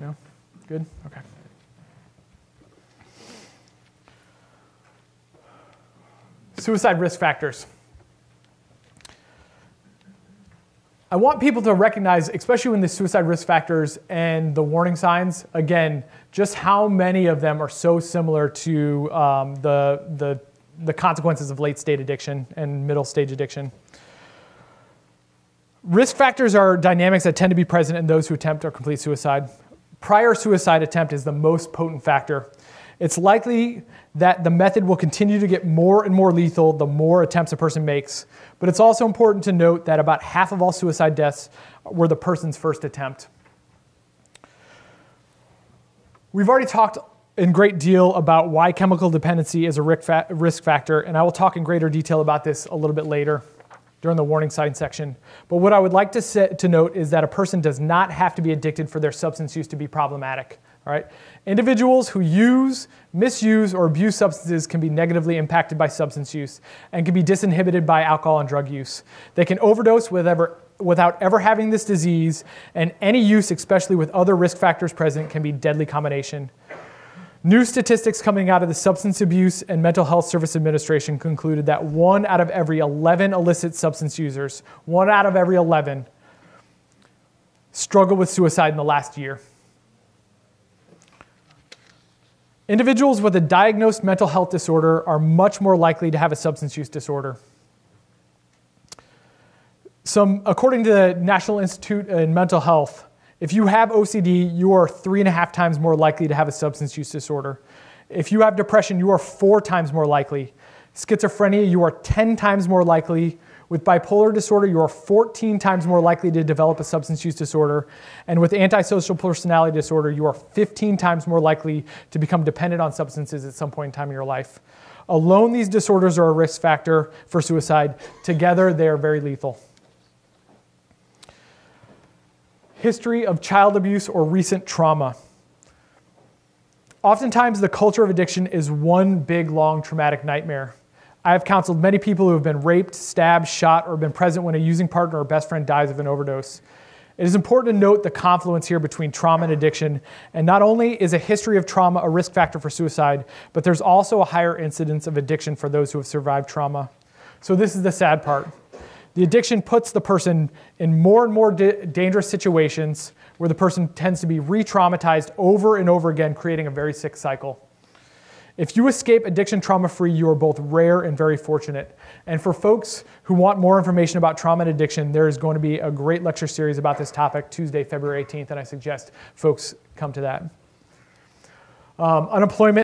No? Good? Okay. Suicide risk factors. I want people to recognize, especially when the suicide risk factors and the warning signs, again, just how many of them are so similar to the consequences of late-stage addiction and middle-stage addiction. Risk factors are dynamics that tend to be present in those who attempt or complete suicide. Prior suicide attempt is the most potent factor. It's likely that the method will continue to get more and more lethal the more attempts a person makes. But it's also important to note that about half of all suicide deaths were the person's first attempt. We've already talked in great deal about why chemical dependency is a risk factor, and I will talk in greater detail about this a little bit later during the warning sign section. But what I would like to note is that a person does not have to be addicted for their substance use to be problematic. All right? Individuals who use, misuse, or abuse substances can be negatively impacted by substance use and can be disinhibited by alcohol and drug use. They can overdose without ever having this disease, and any use, especially with other risk factors present, can be a deadly combination. New statistics coming out of the Substance Abuse and Mental Health Service Administration concluded that 1 out of every 11 illicit substance users, 1 out of every 11, struggle with suicide in the last year. Individuals with a diagnosed mental health disorder are much more likely to have a substance use disorder. According to the National Institute in Mental Health, if you have OCD, you are 3.5 times more likely to have a substance use disorder. If you have depression, you are 4 times more likely. Schizophrenia, you are 10 times more likely. With bipolar disorder, you are 14 times more likely to develop a substance use disorder. And with antisocial personality disorder, you are 15 times more likely to become dependent on substances at some point in time in your life. Alone, these disorders are a risk factor for suicide. Together, they are very lethal. History of child abuse or recent trauma. Oftentimes, the culture of addiction is one big, long, traumatic nightmare. I have counseled many people who have been raped, stabbed, shot, or been present when a using partner or best friend dies of an overdose. It is important to note the confluence here between trauma and addiction, and not only is a history of trauma a risk factor for suicide, but there's also a higher incidence of addiction for those who have survived trauma. So this is the sad part. The addiction puts the person in more and more dangerous situations where the person tends to be re-traumatized over and over again, creating a very sick cycle. If you escape addiction trauma-free, you are both rare and very fortunate. And for folks who want more information about trauma and addiction, there is going to be a great lecture series about this topic Tuesday, February 18th, and I suggest folks come to that. Unemployment